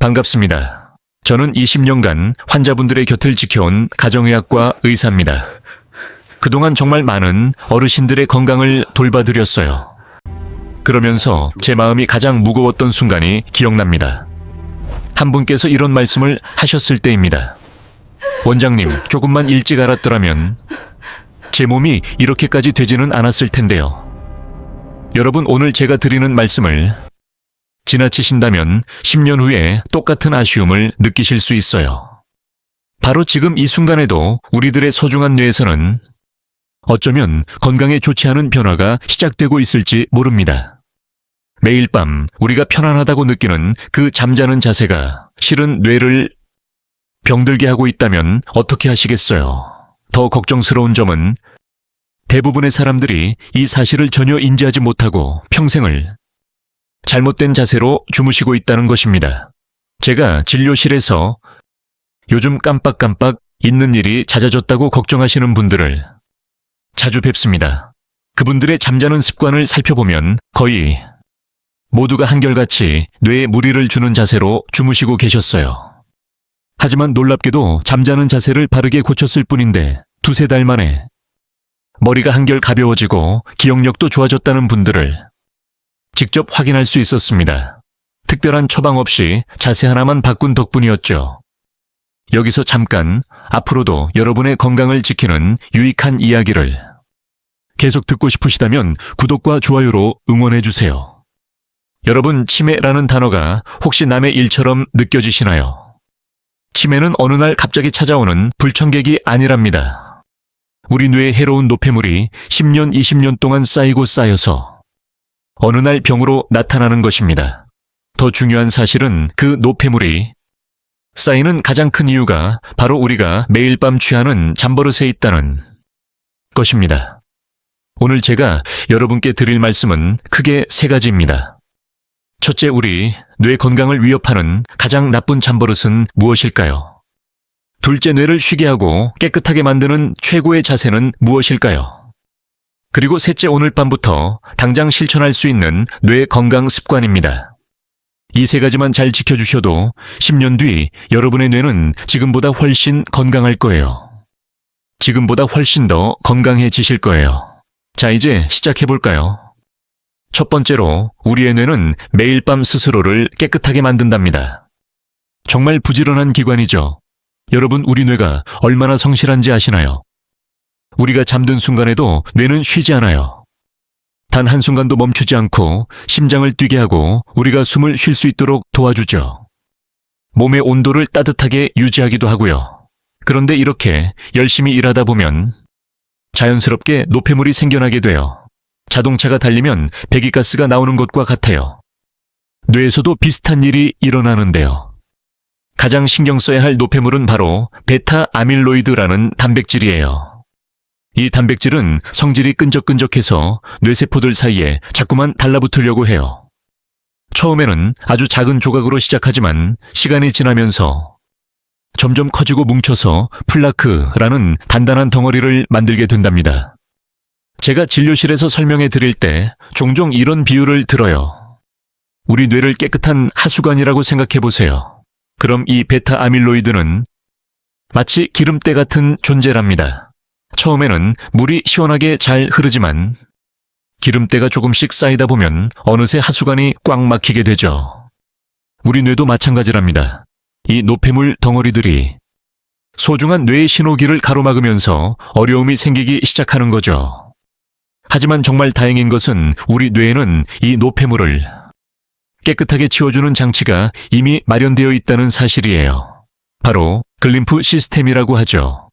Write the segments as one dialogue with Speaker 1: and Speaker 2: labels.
Speaker 1: 반갑습니다. 저는 20년간 환자분들의 곁을 지켜온 가정의학과 의사입니다. 그동안 정말 많은 어르신들의 건강을 돌봐드렸어요. 그러면서 제 마음이 가장 무거웠던 순간이 기억납니다. 한 분께서 이런 말씀을 하셨을 때입니다. 원장님, 조금만 일찍 알았더라면 제 몸이 이렇게까지 되지는 않았을 텐데요. 여러분, 오늘 제가 드리는 말씀을 지나치신다면 10년 후에 똑같은 아쉬움을 느끼실 수 있어요. 바로 지금 이 순간에도 우리들의 소중한 뇌에서는 어쩌면 건강에 좋지 않은 변화가 시작되고 있을지 모릅니다. 매일 밤 우리가 편안하다고 느끼는 그 잠자는 자세가 실은 뇌를 병들게 하고 있다면 어떻게 하시겠어요? 더 걱정스러운 점은 대부분의 사람들이 이 사실을 전혀 인지하지 못하고 평생을 잘못된 자세로 주무시고 있다는 것입니다. 제가 진료실에서 요즘 깜빡깜빡 잊는 일이 잦아졌다고 걱정하시는 분들을 자주 뵙습니다. 그분들의 잠자는 습관을 살펴보면 거의 모두가 한결같이 뇌에 무리를 주는 자세로 주무시고 계셨어요. 하지만 놀랍게도 잠자는 자세를 바르게 고쳤을 뿐인데 두세 달 만에 머리가 한결 가벼워지고 기억력도 좋아졌다는 분들을 직접 확인할 수 있었습니다. 특별한 처방 없이 자세 하나만 바꾼 덕분이었죠. 여기서 잠깐 앞으로도 여러분의 건강을 지키는 유익한 이야기를 계속 듣고 싶으시다면 구독과 좋아요로 응원해주세요. 여러분, 치매라는 단어가 혹시 남의 일처럼 느껴지시나요? 치매는 어느 날 갑자기 찾아오는 불청객이 아니랍니다. 우리 뇌에 해로운 노폐물이 10년, 20년 동안 쌓이고 쌓여서 어느 날 병으로 나타나는 것입니다. 더 중요한 사실은 그 노폐물이 쌓이는 가장 큰 이유가 바로 우리가 매일 밤 취하는 잠버릇에 있다는 것입니다. 오늘 제가 여러분께 드릴 말씀은 크게 세 가지입니다. 첫째, 우리 뇌 건강을 위협하는 가장 나쁜 잠버릇은 무엇일까요? 둘째, 뇌를 쉬게 하고 깨끗하게 만드는 최고의 자세는 무엇일까요? 그리고 셋째, 오늘 밤부터 당장 실천할 수 있는 뇌 건강 습관입니다. 이 세 가지만 잘 지켜주셔도 10년 뒤 여러분의 뇌는 지금보다 훨씬 건강할 거예요. 지금보다 훨씬 더 건강해지실 거예요. 자, 이제 시작해볼까요? 첫 번째로, 우리의 뇌는 매일 밤 스스로를 깨끗하게 만든답니다. 정말 부지런한 기관이죠. 여러분, 우리 뇌가 얼마나 성실한지 아시나요? 우리가 잠든 순간에도 뇌는 쉬지 않아요. 단 한순간도 멈추지 않고 심장을 뛰게 하고 우리가 숨을 쉴 수 있도록 도와주죠. 몸의 온도를 따뜻하게 유지하기도 하고요. 그런데 이렇게 열심히 일하다 보면 자연스럽게 노폐물이 생겨나게 돼요. 자동차가 달리면 배기가스가 나오는 것과 같아요. 뇌에서도 비슷한 일이 일어나는데요. 가장 신경 써야 할 노폐물은 바로 베타 아밀로이드라는 단백질이에요. 이 단백질은 성질이 끈적끈적해서 뇌세포들 사이에 자꾸만 달라붙으려고 해요. 처음에는 아주 작은 조각으로 시작하지만 시간이 지나면서 점점 커지고 뭉쳐서 플라크라는 단단한 덩어리를 만들게 된답니다. 제가 진료실에서 설명해 드릴 때 종종 이런 비유를 들어요. 우리 뇌를 깨끗한 하수관이라고 생각해 보세요. 그럼 이 베타 아밀로이드는 마치 기름때 같은 존재랍니다. 처음에는 물이 시원하게 잘 흐르지만 기름때가 조금씩 쌓이다 보면 어느새 하수관이 꽉 막히게 되죠. 우리 뇌도 마찬가지랍니다. 이 노폐물 덩어리들이 소중한 뇌의 신호기를 가로막으면서 어려움이 생기기 시작하는 거죠. 하지만 정말 다행인 것은 우리 뇌에는 이 노폐물을 깨끗하게 치워주는 장치가 이미 마련되어 있다는 사실이에요. 바로 글림프 시스템이라고 하죠.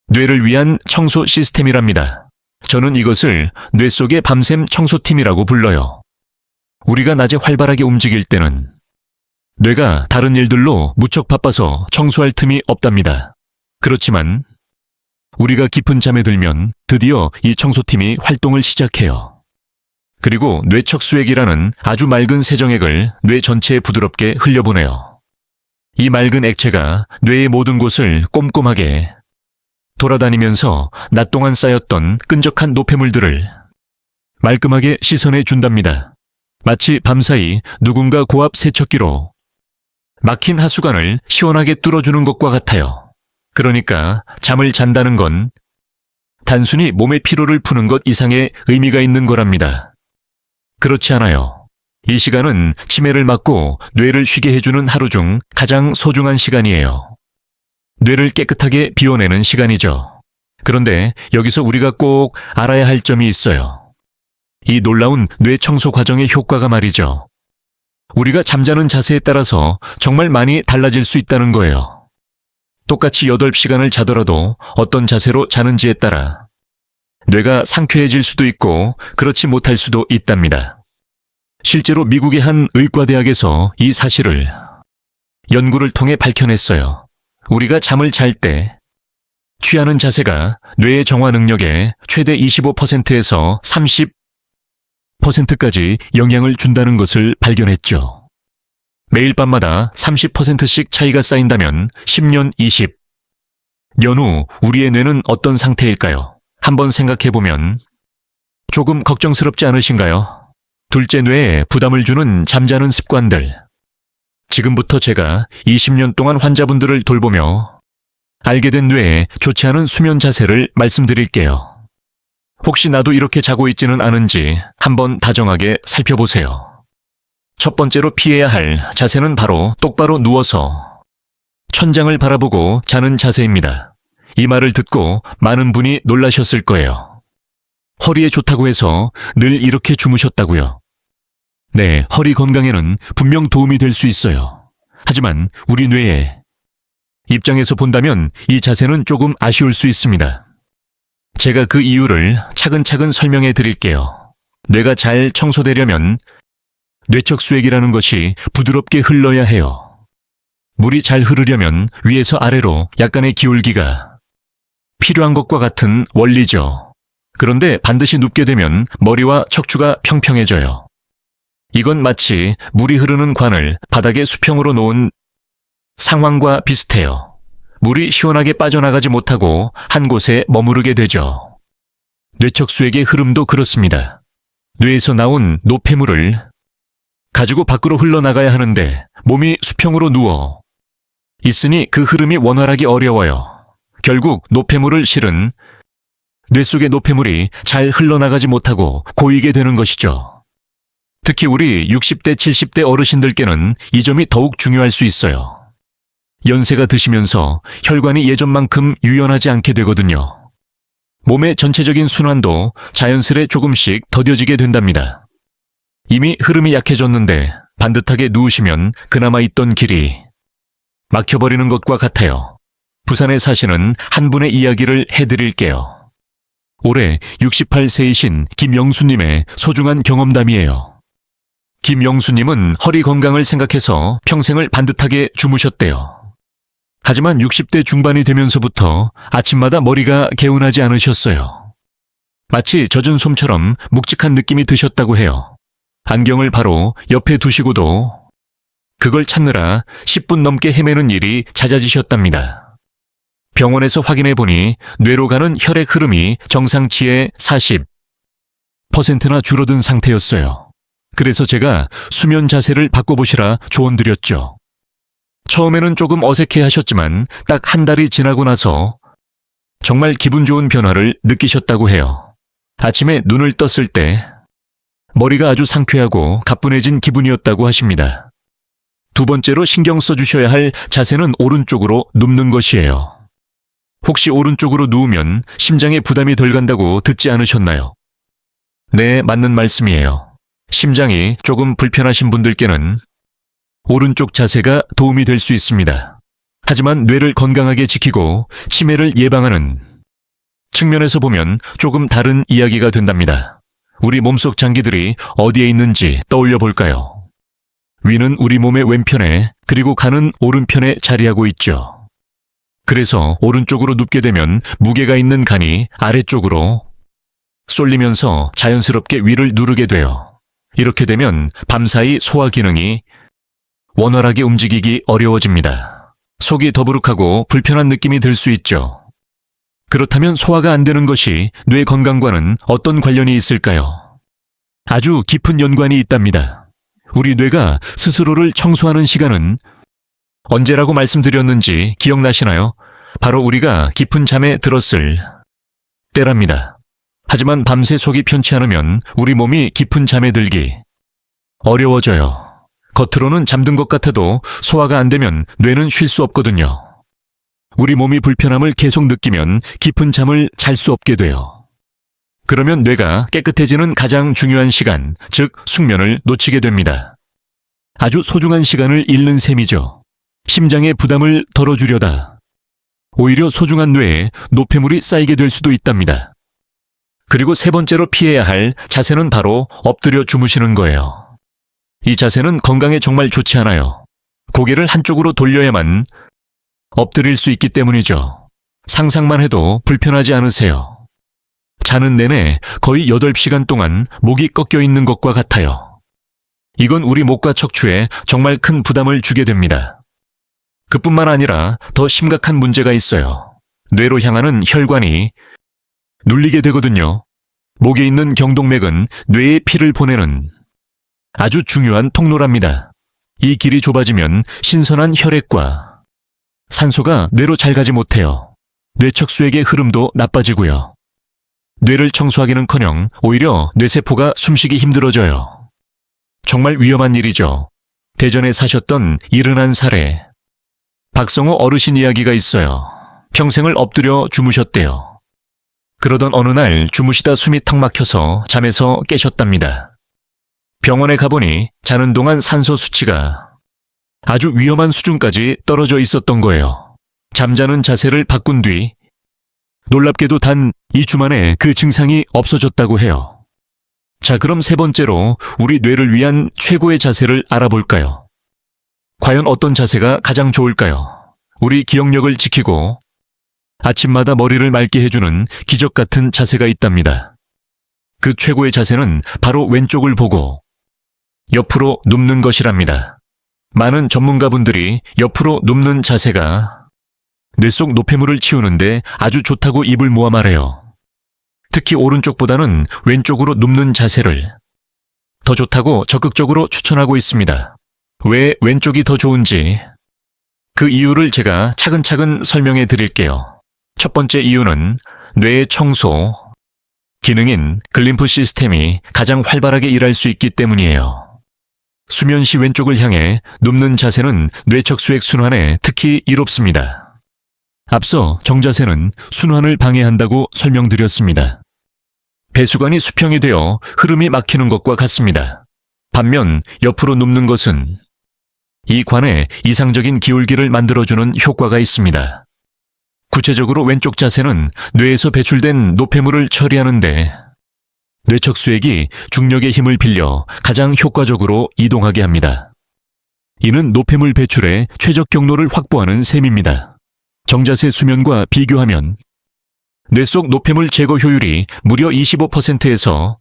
Speaker 1: 뇌를 위한 청소 시스템이랍니다. 저는 이것을 뇌 속의 밤샘 청소팀이라고 불러요. 우리가 낮에 활발하게 움직일 때는 뇌가 다른 일들로 무척 바빠서 청소할 틈이 없답니다. 그렇지만 우리가 깊은 잠에 들면 드디어 이 청소팀이 활동을 시작해요. 그리고 뇌척수액이라는 아주 맑은 세정액을 뇌 전체에 부드럽게 흘려보내요. 이 맑은 액체가 뇌의 모든 곳을 꼼꼼하게 돌아다니면서 낮 동안 쌓였던 끈적한 노폐물들을 말끔하게 씻어내 준답니다. 마치 밤사이 누군가 고압 세척기로 막힌 하수관을 시원하게 뚫어주는 것과 같아요. 그러니까 잠을 잔다는 건 단순히 몸의 피로를 푸는 것 이상의 의미가 있는 거랍니다. 그렇지 않아요. 이 시간은 치매를 막고 뇌를 쉬게 해주는 하루 중 가장 소중한 시간이에요. 뇌를 깨끗하게 비워내는 시간이죠. 그런데 여기서 우리가 꼭 알아야 할 점이 있어요. 이 놀라운 뇌 청소 과정의 효과가 말이죠. 우리가 잠자는 자세에 따라서 정말 많이 달라질 수 있다는 거예요. 똑같이 8시간을 자더라도 어떤 자세로 자는지에 따라 뇌가 상쾌해질 수도 있고 그렇지 못할 수도 있답니다. 실제로 미국의 한 의과대학에서 이 사실을 연구를 통해 밝혀냈어요. 우리가 잠을 잘 때 취하는 자세가 뇌의 정화 능력에 최대 25%에서 30%까지 영향을 준다는 것을 발견했죠. 매일 밤마다 30%씩 차이가 쌓인다면 10년, 20년 후 우리의 뇌는 어떤 상태일까요? 한번 생각해보면 조금 걱정스럽지 않으신가요? 둘째 뇌에 부담을 주는 잠자는 습관들. 지금부터 제가 20년 동안 환자분들을 돌보며 알게 된 뇌에 좋지 않은 수면 자세를 말씀드릴게요. 혹시 나도 이렇게 자고 있지는 않은지 한번 다정하게 살펴보세요. 첫 번째로 피해야 할 자세는 바로 똑바로 누워서 천장을 바라보고 자는 자세입니다. 이 말을 듣고 많은 분이 놀라셨을 거예요. 허리에 좋다고 해서 늘 이렇게 주무셨다고요? 네, 허리 건강에는 분명 도움이 될 수 있어요. 하지만 우리 뇌의 입장에서 본다면 이 자세는 조금 아쉬울 수 있습니다. 제가 그 이유를 차근차근 설명해 드릴게요. 뇌가 잘 청소되려면 뇌척 수액이라는 것이 부드럽게 흘러야 해요. 물이 잘 흐르려면 위에서 아래로 약간의 기울기가 필요한 것과 같은 원리죠. 그런데 반드시 눕게 되면 머리와 척추가 평평해져요. 이건 마치 물이 흐르는 관을 바닥에 수평으로 놓은 상황과 비슷해요. 물이 시원하게 빠져나가지 못하고 한 곳에 머무르게 되죠. 뇌척 수액의 흐름도 그렇습니다. 뇌에서 나온 노폐물을 가지고 밖으로 흘러나가야 하는데 몸이 수평으로 누워 있으니 그 흐름이 원활하기 어려워요. 결국 노폐물을 실은 뇌 속의 노폐물이 잘 흘러나가지 못하고 고이게 되는 것이죠. 특히 우리 60대, 70대 어르신들께는 이 점이 더욱 중요할 수 있어요. 연세가 드시면서 혈관이 예전만큼 유연하지 않게 되거든요. 몸의 전체적인 순환도 자연스레 조금씩 더뎌지게 된답니다. 이미 흐름이 약해졌는데 반듯하게 누우시면 그나마 있던 길이 막혀버리는 것과 같아요. 부산에 사시는 한 분의 이야기를 해드릴게요. 올해 68세이신 김영수님의 소중한 경험담이에요. 김영수님은 허리 건강을 생각해서 평생을 반듯하게 주무셨대요. 하지만 60대 중반이 되면서부터 아침마다 머리가 개운하지 않으셨어요. 마치 젖은 솜처럼 묵직한 느낌이 드셨다고 해요. 안경을 바로 옆에 두시고도 그걸 찾느라 10분 넘게 헤매는 일이 잦아지셨답니다. 병원에서 확인해 보니 뇌로 가는 혈액 흐름이 정상치의 40%나 줄어든 상태였어요. 그래서 제가 수면 자세를 바꿔보시라 조언드렸죠. 처음에는 조금 어색해 하셨지만 딱 한 달이 지나고 나서 정말 기분 좋은 변화를 느끼셨다고 해요. 아침에 눈을 떴을 때 머리가 아주 상쾌하고 가뿐해진 기분이었다고 하십니다. 두 번째로 신경 써주셔야 할 자세는 오른쪽으로 눕는 것이에요. 혹시 오른쪽으로 누우면 심장에 부담이 덜 간다고 듣지 않으셨나요? 네, 맞는 말씀이에요. 심장이 조금 불편하신 분들께는 오른쪽 자세가 도움이 될 수 있습니다. 하지만 뇌를 건강하게 지키고 치매를 예방하는 측면에서 보면 조금 다른 이야기가 된답니다. 우리 몸속 장기들이 어디에 있는지 떠올려 볼까요? 위는 우리 몸의 왼편에 그리고 간은 오른편에 자리하고 있죠. 그래서 오른쪽으로 눕게 되면 무게가 있는 간이 아래쪽으로 쏠리면서 자연스럽게 위를 누르게 돼요. 이렇게 되면 밤사이 소화 기능이 원활하게 움직이기 어려워집니다. 속이 더부룩하고 불편한 느낌이 들 수 있죠. 그렇다면 소화가 안 되는 것이 뇌 건강과는 어떤 관련이 있을까요? 아주 깊은 연관이 있답니다. 우리 뇌가 스스로를 청소하는 시간은 언제라고 말씀드렸는지 기억나시나요? 바로 우리가 깊은 잠에 들었을 때랍니다. 하지만 밤새 속이 편치 않으면 우리 몸이 깊은 잠에 들기 어려워져요. 겉으로는 잠든 것 같아도 소화가 안 되면 뇌는 쉴 수 없거든요. 우리 몸이 불편함을 계속 느끼면 깊은 잠을 잘 수 없게 돼요. 그러면 뇌가 깨끗해지는 가장 중요한 시간, 즉 숙면을 놓치게 됩니다. 아주 소중한 시간을 잃는 셈이죠. 심장의 부담을 덜어주려다 오히려 소중한 뇌에 노폐물이 쌓이게 될 수도 있답니다. 그리고 세 번째로 피해야 할 자세는 바로 엎드려 주무시는 거예요. 이 자세는 건강에 정말 좋지 않아요. 고개를 한쪽으로 돌려야만 엎드릴 수 있기 때문이죠. 상상만 해도 불편하지 않으세요? 자는 내내 거의 8시간 동안 목이 꺾여 있는 것과 같아요. 이건 우리 목과 척추에 정말 큰 부담을 주게 됩니다. 그뿐만 아니라 더 심각한 문제가 있어요. 뇌로 향하는 혈관이 눌리게 되거든요. 목에 있는 경동맥은 뇌에 피를 보내는 아주 중요한 통로랍니다. 이 길이 좁아지면 신선한 혈액과 산소가 뇌로 잘 가지 못해요. 뇌척수액의 흐름도 나빠지고요. 뇌를 청소하기는커녕 오히려 뇌세포가 숨쉬기 힘들어져요. 정말 위험한 일이죠. 대전에 사셨던 71살의 박성호 어르신 이야기가 있어요. 평생을 엎드려 주무셨대요. 그러던 어느 날 주무시다 숨이 턱 막혀서 잠에서 깨셨답니다. 병원에 가보니 자는 동안 산소 수치가 아주 위험한 수준까지 떨어져 있었던 거예요. 잠자는 자세를 바꾼 뒤 놀랍게도 단 2주 만에 그 증상이 없어졌다고 해요. 자, 그럼 세 번째로 우리 뇌를 위한 최고의 자세를 알아볼까요? 과연 어떤 자세가 가장 좋을까요? 우리 기억력을 지키고 아침마다 머리를 맑게 해주는 기적 같은 자세가 있답니다. 그 최고의 자세는 바로 왼쪽을 보고 옆으로 눕는 것이랍니다. 많은 전문가분들이 옆으로 눕는 자세가 뇌 속 노폐물을 치우는데 아주 좋다고 입을 모아 말해요. 특히 오른쪽보다는 왼쪽으로 눕는 자세를 더 좋다고 적극적으로 추천하고 있습니다. 왜 왼쪽이 더 좋은지 그 이유를 제가 차근차근 설명해 드릴게요. 첫 번째 이유는 뇌의 청소 기능인 글림프 시스템이 가장 활발하게 일할 수 있기 때문이에요. 수면 시 왼쪽을 향해 눕는 자세는 뇌척수액 순환에 특히 이롭습니다. 앞서 정자세는 순환을 방해한다고 설명드렸습니다. 배수관이 수평이 되어 흐름이 막히는 것과 같습니다. 반면 옆으로 눕는 것은 이 관에 이상적인 기울기를 만들어주는 효과가 있습니다. 구체적으로 왼쪽 자세는 뇌에서 배출된 노폐물을 처리하는데 뇌척수액이 중력의 힘을 빌려 가장 효과적으로 이동하게 합니다. 이는 노폐물 배출의 최적 경로를 확보하는 셈입니다. 정자세 수면과 비교하면 뇌 속 노폐물 제거 효율이 무려 25%에서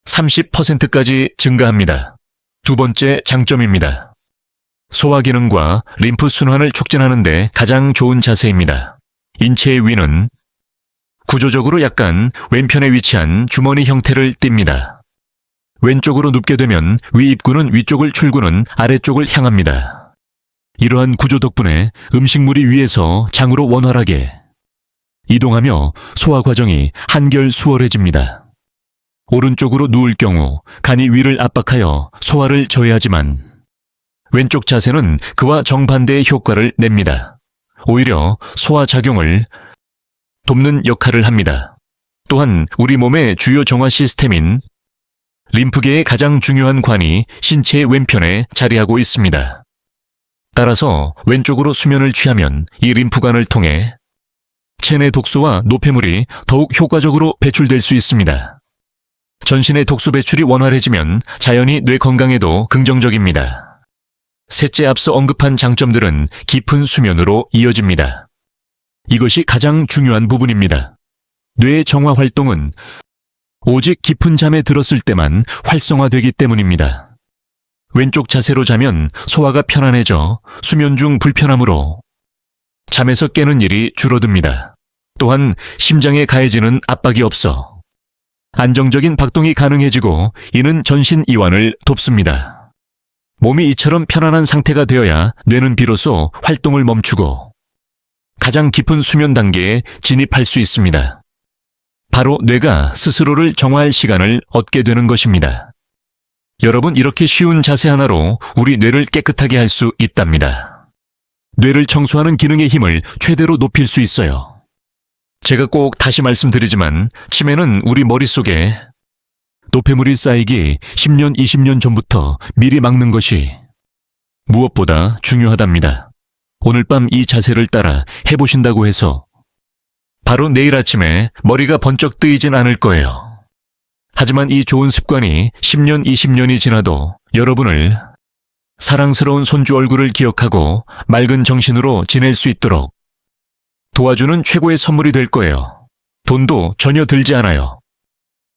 Speaker 1: 30%까지 증가합니다. 두 번째 장점입니다. 소화 기능과 림프 순환을 촉진하는 데 가장 좋은 자세입니다. 인체의 위는 구조적으로 약간 왼편에 위치한 주머니 형태를 띱니다. 왼쪽으로 눕게 되면 위 입구는 위쪽을 출구는 아래쪽을 향합니다. 이러한 구조 덕분에 음식물이 위에서 장으로 원활하게 이동하며 소화 과정이 한결 수월해집니다. 오른쪽으로 누울 경우 간이 위를 압박하여 소화를 저해하지만 왼쪽 자세는 그와 정반대의 효과를 냅니다. 오히려 소화 작용을 돕는 역할을 합니다. 또한 우리 몸의 주요 정화 시스템인 림프계의 가장 중요한 관이 신체의 왼편에 자리하고 있습니다. 따라서 왼쪽으로 수면을 취하면 이 림프관을 통해 체내 독소와 노폐물이 더욱 효과적으로 배출될 수 있습니다. 전신의 독소 배출이 원활해지면 자연히 뇌 건강에도 긍정적입니다. 셋째, 앞서 언급한 장점들은 깊은 수면으로 이어집니다. 이것이 가장 중요한 부분입니다. 뇌의 정화 활동은 오직 깊은 잠에 들었을 때만 활성화되기 때문입니다. 왼쪽 자세로 자면 소화가 편안해져 수면 중 불편함으로 잠에서 깨는 일이 줄어듭니다. 또한 심장에 가해지는 압박이 없어 안정적인 박동이 가능해지고 이는 전신 이완을 돕습니다. 몸이 이처럼 편안한 상태가 되어야 뇌는 비로소 활동을 멈추고 가장 깊은 수면 단계에 진입할 수 있습니다. 바로 뇌가 스스로를 정화할 시간을 얻게 되는 것입니다. 여러분, 이렇게 쉬운 자세 하나로 우리 뇌를 깨끗하게 할 수 있답니다. 뇌를 청소하는 기능의 힘을 최대로 높일 수 있어요. 제가 꼭 다시 말씀드리지만 치매는 우리 머릿속에 노폐물이 쌓이기 10년, 20년 전부터 미리 막는 것이 무엇보다 중요하답니다. 오늘 밤 이 자세를 따라 해보신다고 해서 바로 내일 아침에 머리가 번쩍 뜨이진 않을 거예요. 하지만 이 좋은 습관이 10년, 20년이 지나도 여러분을 사랑스러운 손주 얼굴을 기억하고 맑은 정신으로 지낼 수 있도록 도와주는 최고의 선물이 될 거예요. 돈도 전혀 들지 않아요.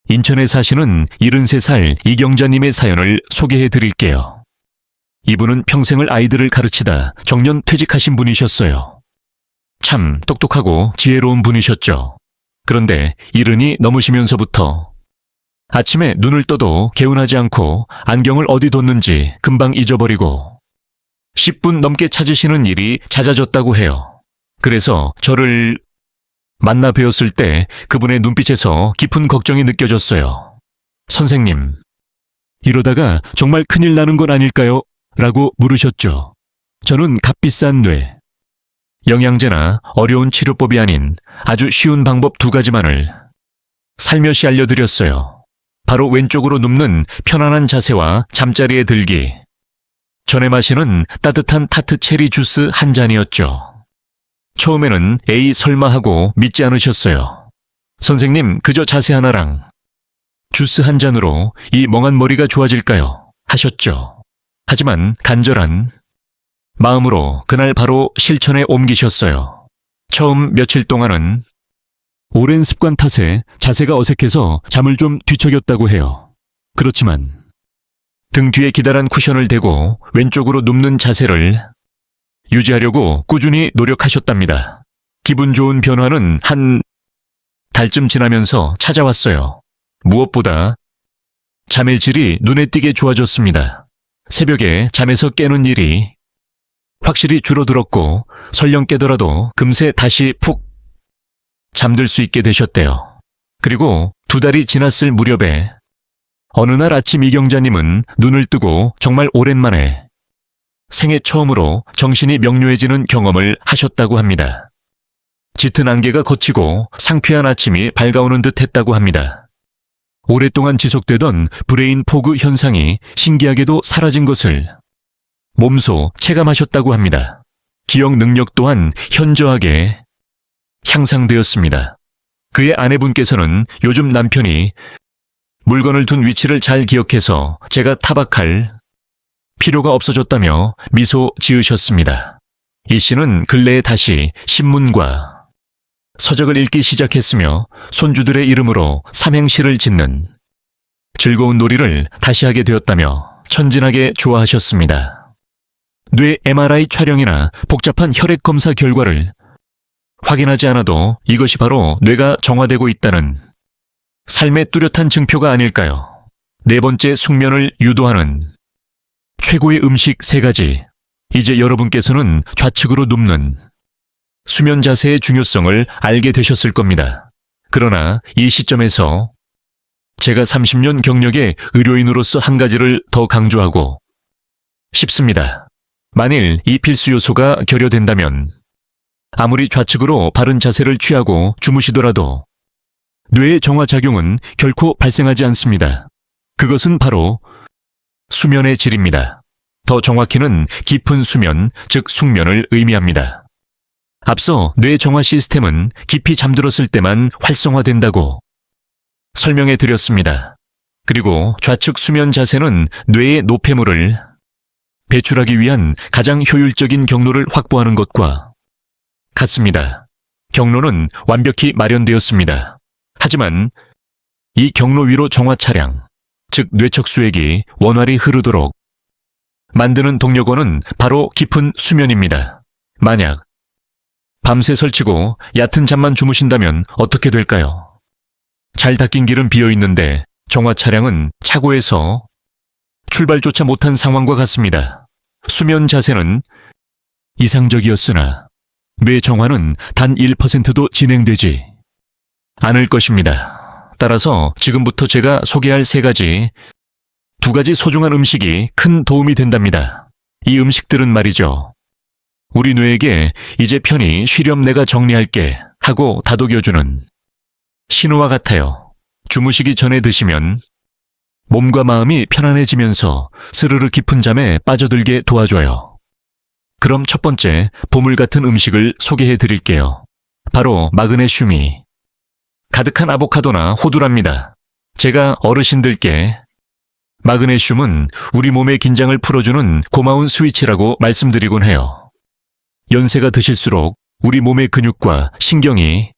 Speaker 1: 인천에 사시는 73살 이경자님의 사연을 소개해 드릴게요. 이분은 평생을 아이들을 가르치다 정년 퇴직하신 분이셨어요. 참 똑똑하고 지혜로운 분이셨죠. 그런데 이른이 넘으시면서부터 아침에 눈을 떠도 개운하지 않고 안경을 어디 뒀는지 금방 잊어버리고 10분 넘게 찾으시는 일이 잦아졌다고 해요. 그래서 저를 만나 뵈었을 때 그분의 눈빛에서 깊은 걱정이 느껴졌어요. 선생님, 이러다가 정말 큰일 나는 건 아닐까요? 라고 물으셨죠. 저는 값비싼 뇌, 영양제나 어려운 치료법이 아닌 아주 쉬운 방법 2가지만을 살며시 알려드렸어요. 바로 왼쪽으로 눕는 편안한 자세와 잠자리에 들기, 전에 마시는 따뜻한 타트 체리 주스 한 잔이었죠. 처음에는 에이 설마 하고 믿지 않으셨어요. 선생님, 그저 자세 하나랑 주스 한 잔으로 이 멍한 머리가 좋아질까요? 하셨죠. 하지만 간절한 마음으로 그날 바로 실천에 옮기셨어요. 처음 며칠 동안은 오랜 습관 탓에 자세가 어색해서 잠을 좀 뒤척였다고 해요. 그렇지만 등 뒤에 기다란 쿠션을 대고 왼쪽으로 눕는 자세를 유지하려고 꾸준히 노력하셨답니다. 기분 좋은 변화는 한 달쯤 지나면서 찾아왔어요. 무엇보다 잠의 질이 눈에 띄게 좋아졌습니다. 새벽에 잠에서 깨는 일이 확실히 줄어들었고 설령 깨더라도 금세 다시 푹 잠들 수 있게 되셨대요. 그리고 2달이 지났을 무렵에 어느 날 아침 이경자님은 눈을 뜨고 정말 오랜만에 생애 처음으로 정신이 명료해지는 경험을 하셨다고 합니다. 짙은 안개가 걷히고 상쾌한 아침이 밝아오는 듯 했다고 합니다. 오랫동안 지속되던 브레인 포그 현상이 신기하게도 사라진 것을 몸소 체감하셨다고 합니다. 기억 능력 또한 현저하게 향상되었습니다. 그의 아내분께서는 요즘 남편이 물건을 둔 위치를 잘 기억해서 제가 타박할 필요가 없어졌다며 미소 지으셨습니다. 이 씨는 근래에 다시 신문과 서적을 읽기 시작했으며 손주들의 이름으로 삼행시를 짓는 즐거운 놀이를 다시 하게 되었다며 천진하게 좋아하셨습니다. 뇌 MRI 촬영이나 복잡한 혈액 검사 결과를 확인하지 않아도 이것이 바로 뇌가 정화되고 있다는 삶의 뚜렷한 증표가 아닐까요? 4번째, 숙면을 유도하는 최고의 음식 3가지. 이제 여러분께서는 좌측으로 눕는 수면 자세의 중요성을 알게 되셨을 겁니다. 그러나 이 시점에서 제가 30년 경력의 의료인으로서 한 가지를 더 강조하고 싶습니다. 만일 이 필수 요소가 결여된다면 아무리 좌측으로 바른 자세를 취하고 주무시더라도 뇌의 정화 작용은 결코 발생하지 않습니다. 그것은 바로 수면의 질입니다. 더 정확히는 깊은 수면, 즉 숙면을 의미합니다. 앞서 뇌 정화 시스템은 깊이 잠들었을 때만 활성화된다고 설명해 드렸습니다. 그리고 좌측 수면 자세는 뇌의 노폐물을 배출하기 위한 가장 효율적인 경로를 확보하는 것과 같습니다. 경로는 완벽히 마련되었습니다. 하지만 이 경로 위로 정화 차량, 즉 뇌척 수액이 원활히 흐르도록 만드는 동력원은 바로 깊은 수면입니다. 만약 밤새 설치고 얕은 잠만 주무신다면 어떻게 될까요? 잘 닦인 길은 비어 있는데 정화 차량은 차고에서 출발조차 못한 상황과 같습니다. 수면 자세는 이상적이었으나 뇌 정화는 단 1%도 진행되지 않을 것입니다. 따라서 지금부터 제가 소개할 두 가지 소중한 음식이 큰 도움이 된답니다. 이 음식들은 말이죠. 우리 뇌에게 이제 편히 쉬렴 내가 정리할게 하고 다독여주는 신호와 같아요. 주무시기 전에 드시면 몸과 마음이 편안해지면서 스르르 깊은 잠에 빠져들게 도와줘요. 그럼 첫 번째 보물 같은 음식을 소개해 드릴게요. 바로 마그네슘이 가득한 아보카도나 호두랍니다. 제가 어르신들께 마그네슘은 우리 몸의 긴장을 풀어주는 고마운 스위치라고 말씀드리곤 해요. 연세가 드실수록 우리 몸의 근육과 신경이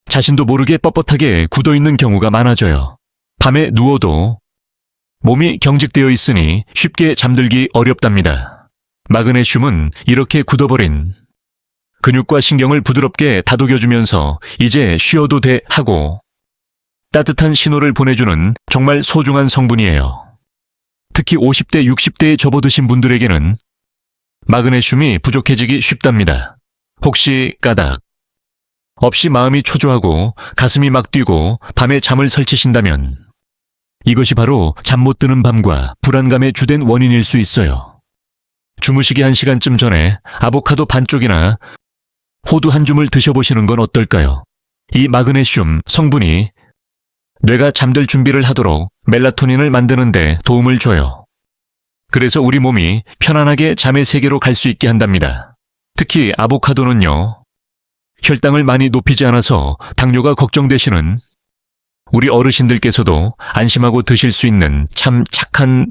Speaker 1: 자신도 모르게 뻣뻣하게 굳어있는 경우가 많아져요. 밤에 누워도 몸이 경직되어 있으니 쉽게 잠들기 어렵답니다. 마그네슘은 이렇게 굳어버린 근육과 신경을 부드럽게 다독여주면서 이제 쉬어도 돼 하고 따뜻한 신호를 보내주는 정말 소중한 성분이에요. 특히 50대, 60대에 접어드신 분들에게는 마그네슘이 부족해지기 쉽답니다. 혹시 까닭 없이 마음이 초조하고 가슴이 막 뛰고 밤에 잠을 설치신다면 이것이 바로 잠 못 드는 밤과 불안감의 주된 원인일 수 있어요. 주무시기 1시간쯤 전에 아보카도 반쪽이나 호두 한 줌을 드셔보시는 건 어떨까요? 이 마그네슘 성분이 뇌가 잠들 준비를 하도록 멜라토닌을 만드는 데 도움을 줘요. 그래서 우리 몸이 편안하게 잠의 세계로 갈 수 있게 한답니다. 특히 아보카도는요, 혈당을 많이 높이지 않아서 당뇨가 걱정되시는 우리 어르신들께서도 안심하고 드실 수 있는 참 착한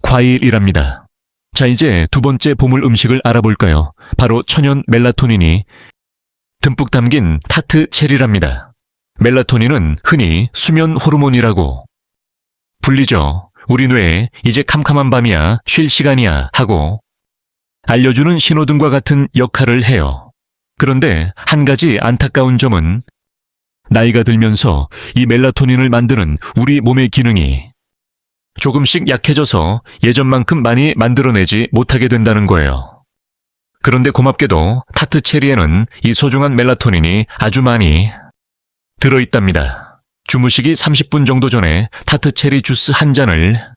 Speaker 1: 과일이랍니다. 자, 이제 두 번째 보물 음식을 알아볼까요? 바로 천연 멜라토닌이 듬뿍 담긴 타트 체리랍니다. 멜라토닌은 흔히 수면 호르몬이라고 불리죠. 우리 뇌에 이제 캄캄한 밤이야, 쉴 시간이야 하고 알려주는 신호등과 같은 역할을 해요. 그런데 한 가지 안타까운 점은 나이가 들면서 이 멜라토닌을 만드는 우리 몸의 기능이 조금씩 약해져서 예전만큼 많이 만들어내지 못하게 된다는 거예요. 그런데 고맙게도 타트 체리에는 이 소중한 멜라토닌이 아주 많이 들어있답니다. 주무시기 30분 정도 전에 타트 체리 주스 한 잔을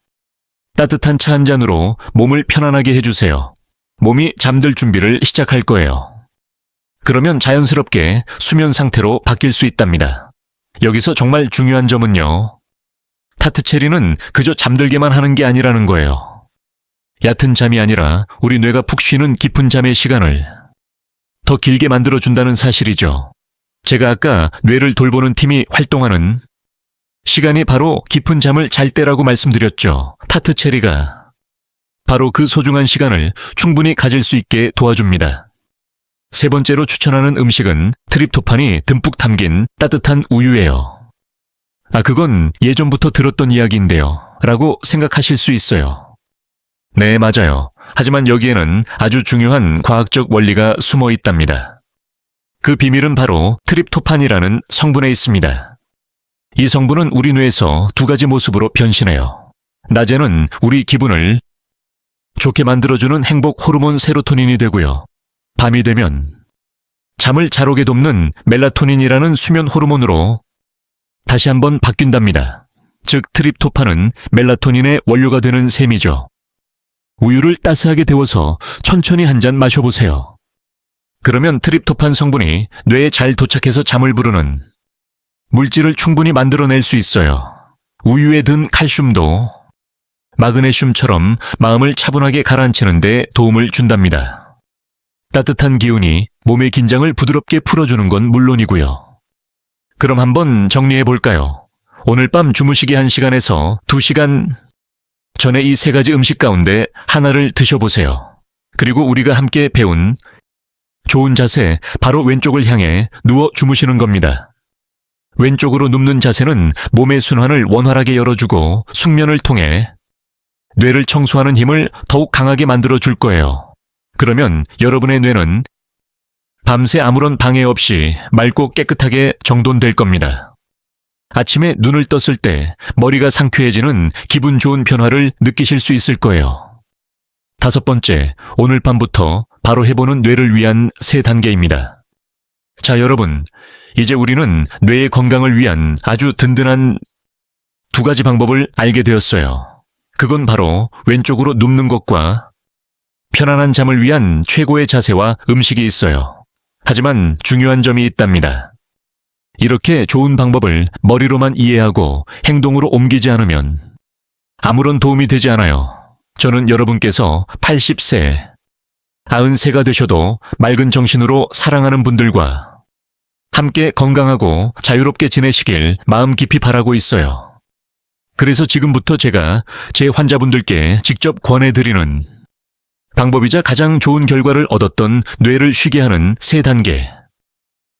Speaker 1: 따뜻한 차 한 잔으로 몸을 편안하게 해주세요. 몸이 잠들 준비를 시작할 거예요. 그러면 자연스럽게 수면 상태로 바뀔 수 있답니다. 여기서 정말 중요한 점은요, 타트 체리는 그저 잠들게만 하는 게 아니라는 거예요. 얕은 잠이 아니라 우리 뇌가 푹 쉬는 깊은 잠의 시간을 더 길게 만들어준다는 사실이죠. 제가 아까 뇌를 돌보는 팀이 활동하는 시간이 바로 깊은 잠을 잘 때라고 말씀드렸죠. 타트 체리가 바로 그 소중한 시간을 충분히 가질 수 있게 도와줍니다. 세 번째로 추천하는 음식은 트립토판이 듬뿍 담긴 따뜻한 우유예요. 그건 예전부터 들었던 이야기인데요 라고 생각하실 수 있어요. 네, 맞아요. 하지만 여기에는 아주 중요한 과학적 원리가 숨어 있답니다. 그 비밀은 바로 트립토판이라는 성분에 있습니다. 이 성분은 우리 뇌에서 두 가지 모습으로 변신해요. 낮에는 우리 기분을 좋게 만들어주는 행복 호르몬 세로토닌이 되고요. 밤이 되면 잠을 잘 오게 돕는 멜라토닌이라는 수면 호르몬으로 다시 한번 바뀐답니다. 즉 트립토판은 멜라토닌의 원료가 되는 셈이죠. 우유를 따스하게 데워서 천천히 한 잔 마셔보세요. 그러면 트립토판 성분이 뇌에 잘 도착해서 잠을 부르는 물질을 충분히 만들어낼 수 있어요. 우유에 든 칼슘도 마그네슘처럼 마음을 차분하게 가라앉히는 데 도움을 준답니다. 따뜻한 기운이 몸의 긴장을 부드럽게 풀어주는 건 물론이고요. 그럼 한번 정리해 볼까요? 오늘 밤 주무시기 1시간에서 2시간 전에 이 세 가지 음식 가운데 하나를 드셔보세요. 그리고 우리가 함께 배운 좋은 자세, 바로 왼쪽을 향해 누워 주무시는 겁니다. 왼쪽으로 눕는 자세는 몸의 순환을 원활하게 열어주고 숙면을 통해 뇌를 청소하는 힘을 더욱 강하게 만들어 줄 거예요. 그러면 여러분의 뇌는 밤새 아무런 방해 없이 맑고 깨끗하게 정돈될 겁니다. 아침에 눈을 떴을 때 머리가 상쾌해지는 기분 좋은 변화를 느끼실 수 있을 거예요. 5번째, 오늘 밤부터 바로 해보는 뇌를 위한 3단계입니다. 자, 여러분, 이제 우리는 뇌의 건강을 위한 아주 든든한 2가지 방법을 알게 되었어요. 그건 바로 왼쪽으로 눕는 것과 편안한 잠을 위한 최고의 자세와 음식이 있어요. 하지만 중요한 점이 있답니다. 이렇게 좋은 방법을 머리로만 이해하고 행동으로 옮기지 않으면 아무런 도움이 되지 않아요. 저는 여러분께서 80세, 93가 되셔도 맑은 정신으로 사랑하는 분들과 함께 건강하고 자유롭게 지내시길 마음 깊이 바라고 있어요. 그래서 지금부터 제가 제 환자분들께 직접 권해드리는 방법이자 가장 좋은 결과를 얻었던 뇌를 쉬게 하는 3단계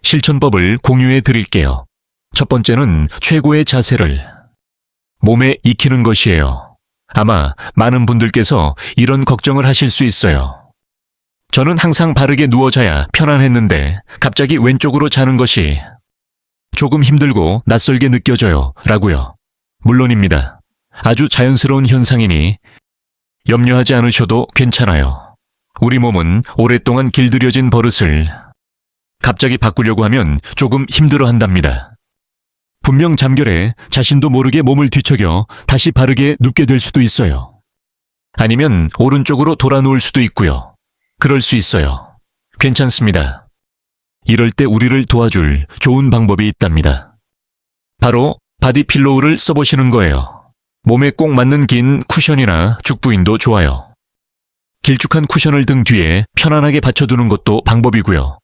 Speaker 1: 실천법을 공유해 드릴게요. 첫 번째는 최고의 자세를 몸에 익히는 것이에요. 아마 많은 분들께서 이런 걱정을 하실 수 있어요. 저는 항상 바르게 누워 자야 편안했는데 갑자기 왼쪽으로 자는 것이 조금 힘들고 낯설게 느껴져요. 라고요. 물론입니다. 아주 자연스러운 현상이니 염려하지 않으셔도 괜찮아요. 우리 몸은 오랫동안 길들여진 버릇을 갑자기 바꾸려고 하면 조금 힘들어 한답니다. 분명 잠결에 자신도 모르게 몸을 뒤척여 다시 바르게 눕게 될 수도 있어요. 아니면 오른쪽으로 돌아 누울 수도 있고요. 그럴 수 있어요. 괜찮습니다. 이럴 때 우리를 도와줄 좋은 방법이 있답니다. 바로 바디필로우를 써보시는 거예요. 몸에 꼭 맞는 긴 쿠션이나 죽부인도 좋아요. 길쭉한 쿠션을 등 뒤에 편안하게 받쳐두는 것도 방법이고요.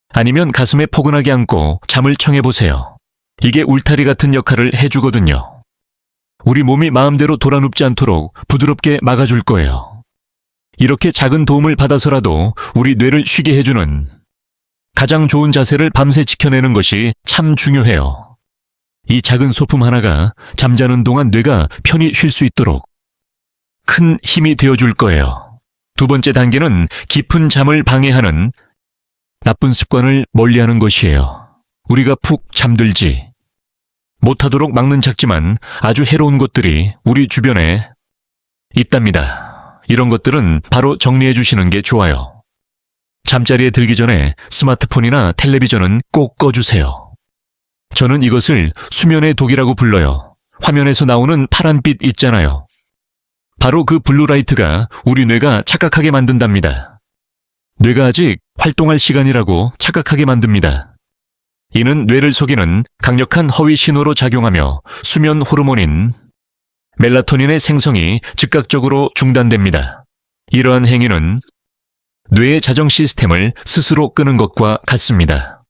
Speaker 1: 아니면 가슴에 포근하게 안고 잠을 청해보세요. 이게 울타리 같은 역할을 해주거든요. 우리 몸이 마음대로 돌아눕지 않도록 부드럽게 막아줄 거예요. 이렇게 작은 도움을 받아서라도 우리 뇌를 쉬게 해주는 가장 좋은 자세를 밤새 지켜내는 것이 참 중요해요. 이 작은 소품 하나가 잠자는 동안 뇌가 편히 쉴 수 있도록 큰 힘이 되어줄 거예요. 2번째 단계는 깊은 잠을 방해하는 나쁜 습관을 멀리하는 것이에요. 우리가 푹 잠들지 못하도록 막는 작지만 아주 해로운 것들이 우리 주변에 있답니다. 이런 것들은 바로 정리해 주시는 게 좋아요. 잠자리에 들기 전에 스마트폰이나 텔레비전은 꼭 꺼주세요. 저는 이것을 수면의 독이라고 불러요. 화면에서 나오는 파란빛 있잖아요. 바로 그 블루라이트가 우리 뇌가 착각하게 만든답니다. 뇌가 아직 활동할 시간이라고 착각하게 만듭니다. 이는 뇌를 속이는 강력한 허위 신호로 작용하며 수면 호르몬인 멜라토닌의 생성이 즉각적으로 중단됩니다. 이러한 행위는 뇌의 자정 시스템을 스스로 끄는 것과 같습니다.